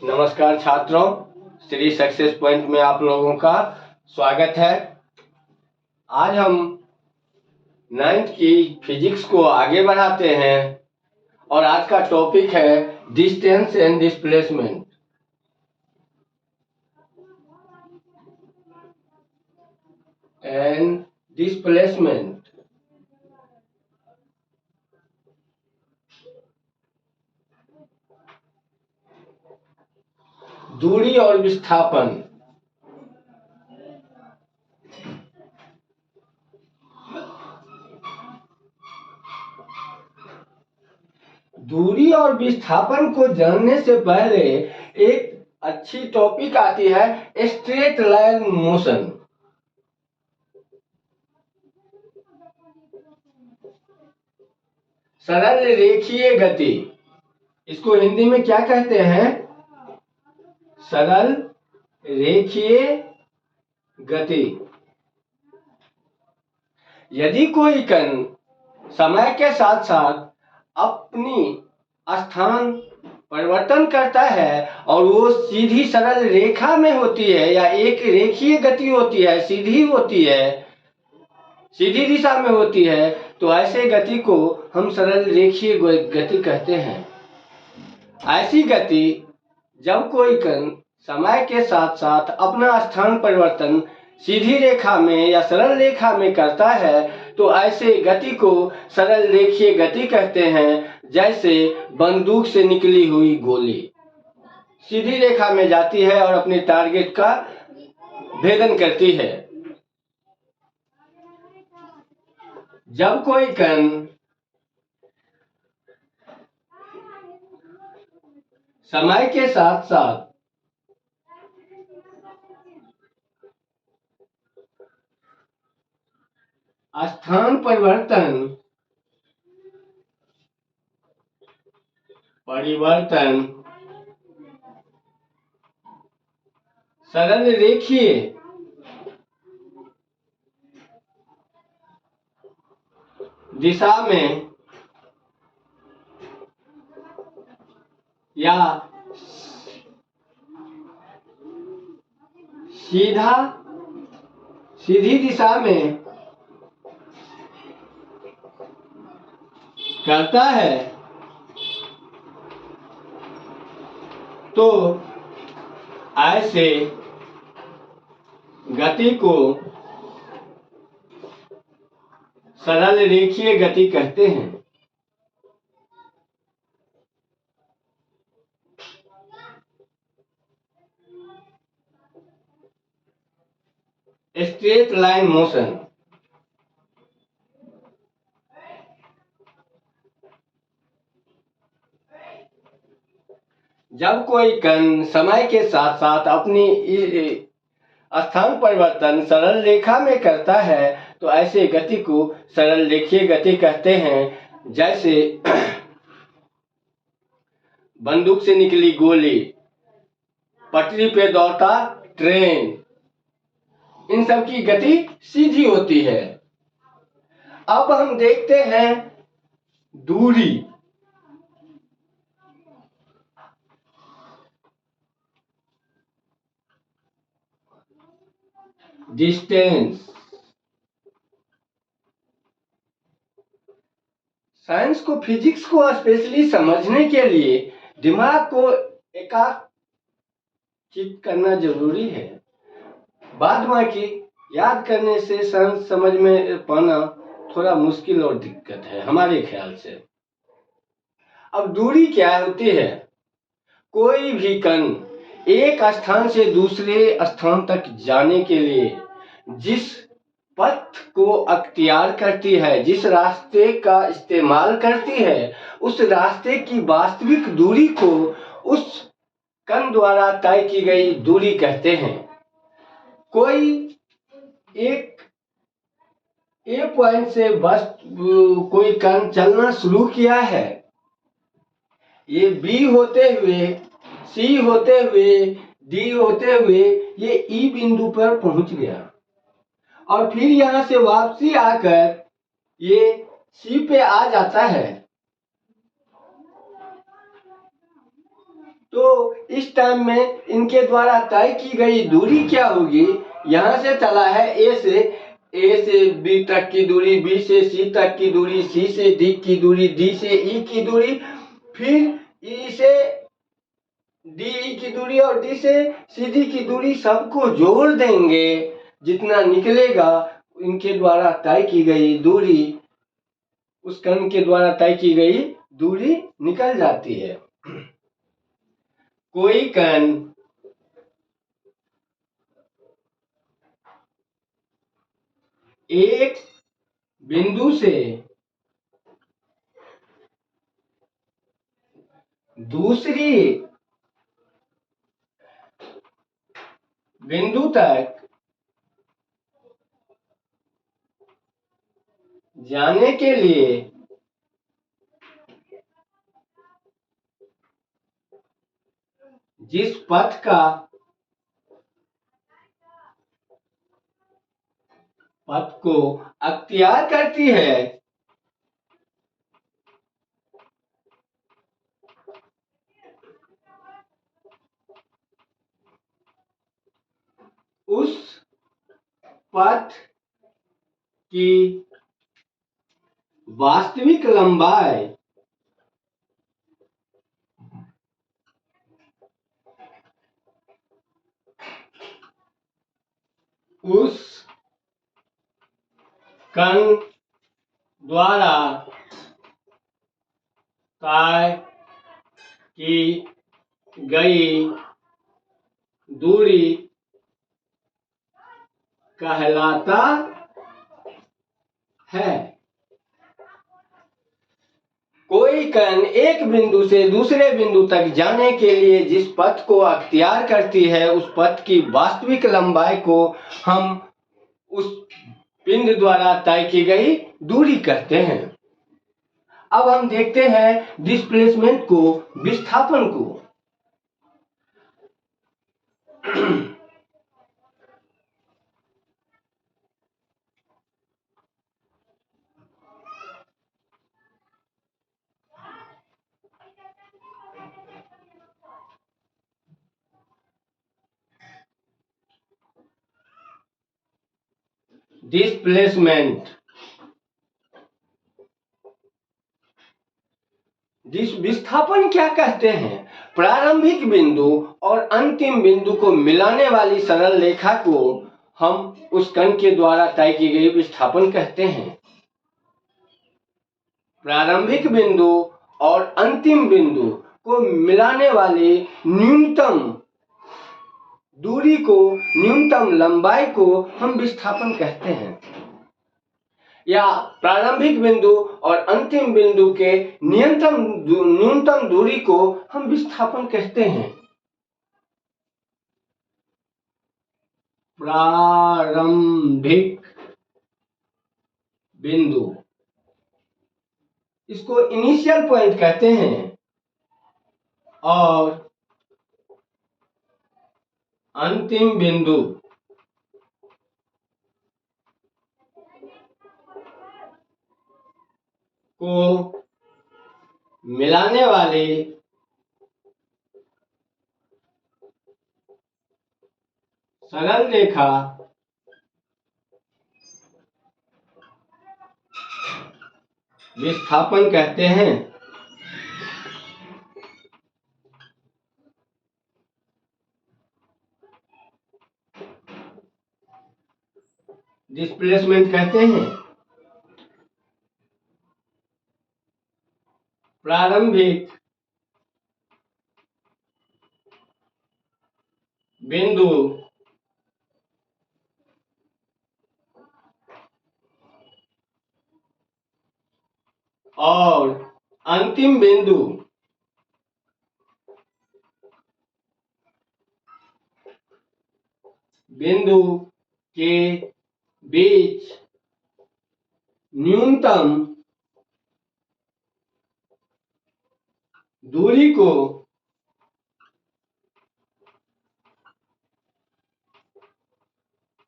नमस्कार छात्रों, Shri success point में आप लोगों का स्वागत है। आज हम 9th की फिजिक्स को आगे बढ़ाते हैं और आज का टॉपिक है डिस्टेंस एंड डिस्प्लेसमेंट। दूरी और विस्थापन। दूरी और विस्थापन को जानने से पहले एक अच्छी टॉपिक आती है स्ट्रेट लाइन मोशन। सरल रेखीय गति, इसको हिंदी में क्या कहते हैं? सरल रेखीय गति। यदि कोई कण समय के साथ साथ अपनी स्थान परिवर्तन करता है और वो सीधी सरल रेखा में होती है या एक रेखीय गति होती है, सीधी होती है, सीधी दिशा में होती है, तो ऐसे गति को हम सरल रेखीय गति कहते हैं। ऐसी गति जब कोई कण समय के साथ साथ अपना स्थान परिवर्तन सीधी रेखा में या सरल रेखा में करता है तो ऐसे गति को सरल रेखीय गति कहते हैं। जैसे बंदूक से निकली हुई गोली सीधी रेखा में जाती है और अपने टारगेट का भेदन करती है। जब कोई कण समय के साथ साथ स्थान परिवर्तन सरल रेखीय दिशा में या सीधी दिशा में करता है तो ऐसे गति को सरल रेखीय गति कहते हैं। Straight line motion. जब कोई कण समय के साथ साथ अपनी स्थान परिवर्तन सरल रेखा में करता है तो ऐसे गति को सरल रेखीय गति कहते हैं। जैसे बंदूक से निकली गोली, पटरी पे दौड़ता ट्रेन, इन सब की गति सीधी होती है। अब हम देखते हैं दूरी। डिस्टेंस। साइंस को, फिजिक्स को स्पेशली समझने के लिए दिमाग को एकाग्रचित करना जरूरी है। बाद बाकी याद करने से साइंस समझ में पाना थोड़ा मुश्किल और दिक्कत है हमारे ख्याल से। अब दूरी क्या होती है? कोई भी कण एक स्थान से दूसरे स्थान तक जाने के लिए जिस पथ को अख्तियार करती है, जिस रास्ते का इस्तेमाल करती है, उस रास्ते की वास्तविक दूरी को उस कण द्वारा तय की गई दूरी कहते हैं। कोई एक ए पॉइंट से बस कोई कण चलना शुरू किया है, ये बी होते हुए, सी होते हुए, डी होते हुए ये ई बिंदु पर पहुंच गया और फिर यहां से वापसी आकर ये सी पे आ जाता है। तो इस टाइम में इनके द्वारा तय की गई दूरी क्या होगी? यहाँ से चला है ए से बी तक की दूरी, बी से सी तक की दूरी, सी से डी की दूरी, डी से ई की दूरी, फिर ई से डी की दूरी और डी से सी डी की दूरी, सबको जोड़ देंगे, जितना निकलेगा इनके द्वारा तय की गई दूरी, उस कण के द्वारा तय की गई दूरी निकल जाती है। कोई कण एक बिंदु से दूसरी बिंदु तक जाने के लिए जिस पथ को अख्तियार करती है, उस पथ की वास्तविक लंबाई उस कण द्वारा तय की गई दूरी कहलाता है। कोई कण एक बिंदु से दूसरे बिंदु तक जाने के लिए जिस पथ को अख्तियार करती है, उस पथ की वास्तविक लंबाई को हम उस पिंड द्वारा तय की गई दूरी कहते हैं। अब हम देखते हैं डिस्प्लेसमेंट को, विस्थापन को। डिस्प्लेसमेंट विस्थापन क्या कहते हैं? प्रारंभिक बिंदु और अंतिम बिंदु को मिलाने वाली सरल रेखा को हम उस कण के द्वारा तय की गई विस्थापन कहते हैं। प्रारंभिक बिंदु और अंतिम बिंदु को मिलाने वाली न्यूनतम दूरी को, न्यूनतम लंबाई को हम विस्थापन कहते हैं, या प्रारंभिक बिंदु और अंतिम बिंदु के न्यूनतम दूरी को हम विस्थापन कहते हैं। प्रारंभिक बिंदु, इसको इनिशियल पॉइंट कहते हैं, और अंतिम बिंदु को मिलाने वाली सरल रेखा विस्थापन कहते हैं। डिस्प्लेसमेंट कहते हैं प्रारंभिक बिंदु और अंतिम बिंदु के बीच न्यूनतम दूरी को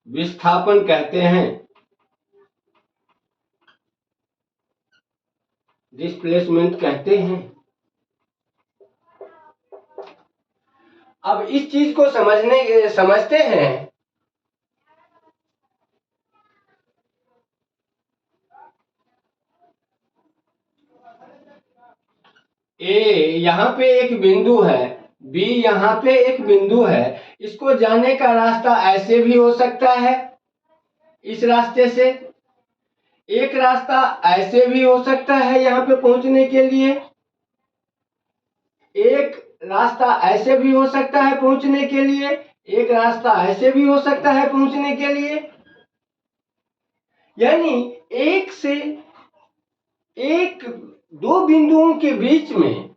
विस्थापन कहते हैं। डिस्प्लेसमेंट कहते हैं। अब इस चीज को समझते हैं। ए यहाँ पे एक बिंदु है, बी यहाँ पे एक बिंदु है, इसको जाने का रास्ता ऐसे भी हो सकता है, इस रास्ते से। एक रास्ता ऐसे भी हो सकता है यहाँ पे पहुंचने के लिए, एक रास्ता ऐसे भी हो सकता है पहुंचने के लिए, एक रास्ता ऐसे भी हो सकता है पहुंचने के लिए। यानी एक से एक दो बिंदुओं के बीच में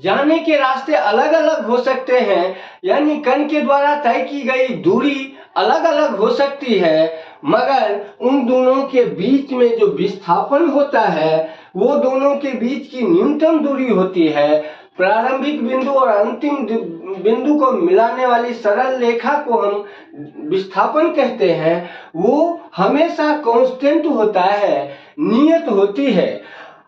जाने के रास्ते अलग अलग हो सकते हैं। यानी कण के द्वारा तय की गई दूरी अलग अलग हो सकती है, मगर उन दोनों के बीच में जो विस्थापन होता है वो दोनों के बीच की न्यूनतम दूरी होती है। प्रारंभिक बिंदु और अंतिम बिंदु को मिलाने वाली सरल रेखा को हम विस्थापन कहते हैं। वो हमेशा कांस्टेंट होता है, नियत होती है।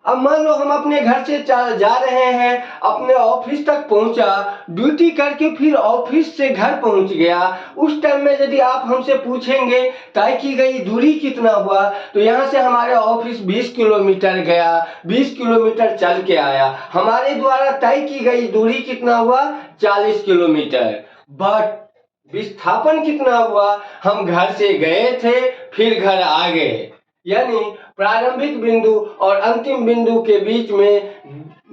अब मान लो हम अपने घर से जा रहे हैं, अपने ऑफिस तक पहुंचा, ड्यूटी करके फिर ऑफिस से घर पहुंच गया। उस टाइम में यदि आप हमसे पूछेंगे तय की गई दूरी कितना हुआ, तो यहाँ से हमारे ऑफिस 20 किलोमीटर गया, 20 किलोमीटर चल के आया। हमारे द्वारा तय की गई दूरी कितना हुआ? 40 किलोमीटर। बट विस्थापन कितना हुआ? हम घर से गए थे फिर घर आ गए। यानी प्रारंभिक बिंदु और अंतिम बिंदु के बीच में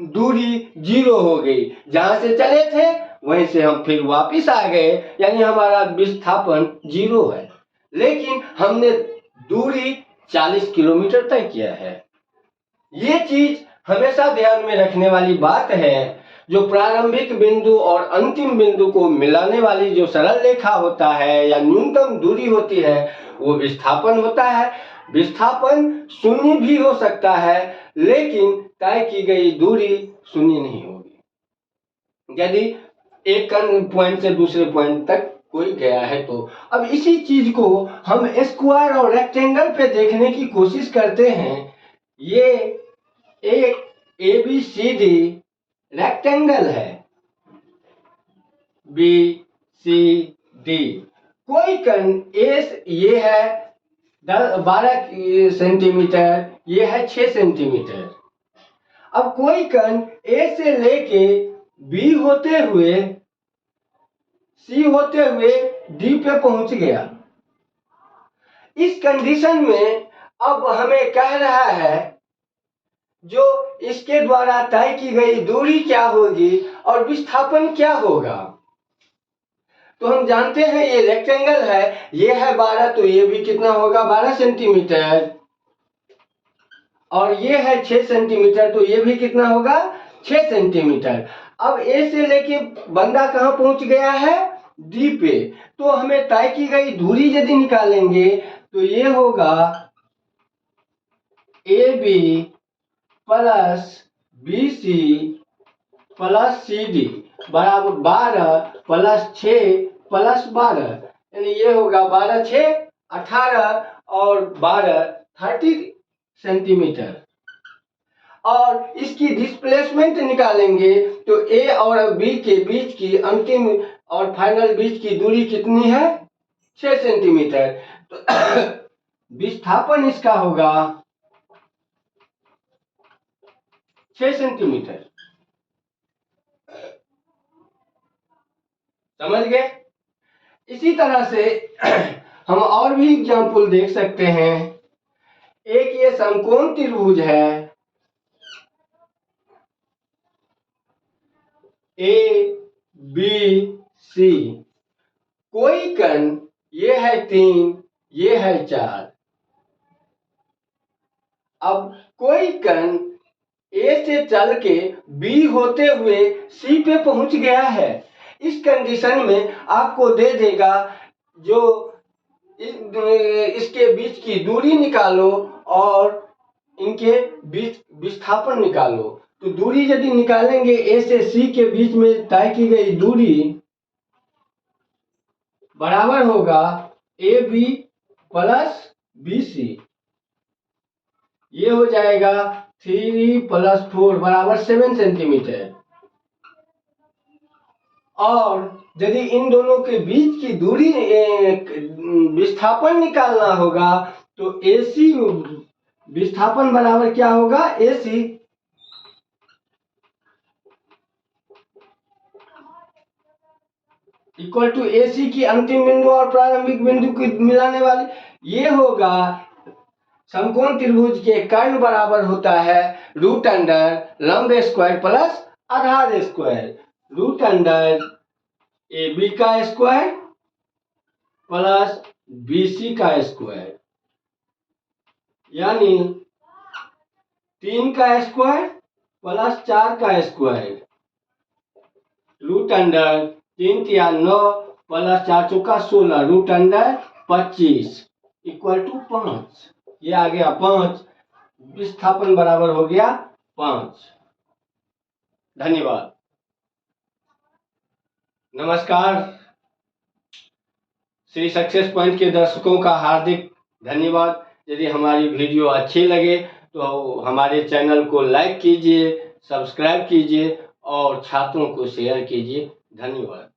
दूरी 0 हो गई। जहां से चले थे वहीं से हम फिर वापस आ गए, यानी हमारा विस्थापन 0 है। लेकिन हमने दूरी 40 किलोमीटर तय किया है। ये चीज हमेशा ध्यान में रखने वाली बात है। जो प्रारंभिक बिंदु और अंतिम बिंदु को मिलाने वाली जो सरल रेखा होता है या न्यूनतम दूरी होती है वो विस्थापन होता है। विस्थापन शून्य भी हो सकता है, लेकिन तय की गई दूरी शून्य नहीं होगी यदि एक पॉइंट से दूसरे पॉइंट तक कोई गया है तो। अब इसी चीज को हम स्क्वायर और रेक्टेंगल पे देखने की कोशिश करते हैं। ये एक ABCD रेक्टेंगल है, BCD। कोई कण ये है 12 सेंटीमीटर, ये है 6 सेंटीमीटर। अब कोई कण A से लेके B होते हुए C होते हुए D पे पहुंच गया। इस कंडीशन में अब हमें कह रहा है जो इसके द्वारा तय की गई दूरी क्या होगी और विस्थापन क्या होगा। तो हम जानते हैं ये रेक्टेंगल है, ये है 12, तो ये भी कितना होगा? 12 सेंटीमीटर। और ये है 6 सेंटीमीटर, तो ये भी कितना होगा? 6 सेंटीमीटर। अब A से लेके बंदा कहाँ पहुंच गया है? D पे। तो हमें तय की गई दूरी यदि निकालेंगे तो ये होगा AB plus BC plus CD बराबर 12 प्लस 6 प्लस 12, यानी ये होगा 12 6 18 और 12 30 सेंटीमीटर। और इसकी डिस्प्लेसमेंट निकालेंगे तो A और B के बीच की अंतिम और फाइनल बीच की दूरी कितनी है? 6 सेंटीमीटर। तो विस्थापन इसका होगा 6 सेंटीमीटर। समझ गए? इसी तरह से हम और भी एग्जाम्पल देख सकते हैं। एक ये समकोण त्रिभुज है ABC। कोई कण ये है 3, ये है 4। अब कोई कण A से चल के B होते हुए C पे पहुंच गया है। इस कंडीशन में आपको दे देगा जो इसके बीच की दूरी निकालो और इनके बीच विस्थापन निकालो। तो दूरी यदि निकालेंगे A से C के बीच में तय की गई दूरी बराबर होगा AB प्लस BC। ये हो जाएगा 3 प्लस 4 बराबर 7 सेंटीमीटर। और यदि इन दोनों के बीच की दूरी विस्थापन निकालना होगा तो AC विस्थापन बराबर क्या होगा, AC इक्वल टू AC की अंतिम बिंदु और प्रारंभिक बिंदु की मिलाने वाले, ये होगा समकोण त्रिभुज के कर्ण बराबर होता है रूट अंडर लंब स्क्वायर प्लस आधार स्क्वायर, रूट अंडर AB का स्क्वायर प्लस BC का स्क्वायर, यानी 3 का स्क्वायर प्लस 4 का स्क्वायर, रूट अंडर 3 तिया 9 प्लस 4 चौका 16, रूट अंडर 25 इक्वल टू 5। ये आ गया 5, विस्थापन बराबर हो गया 5। धन्यवाद। नमस्कार। श्री सक्सेस पॉइंट के दर्शकों का हार्दिक धन्यवाद। यदि हमारी वीडियो अच्छी लगे तो हमारे चैनल को लाइक कीजिए, सब्सक्राइब कीजिए और छात्रों को शेयर कीजिए। धन्यवाद।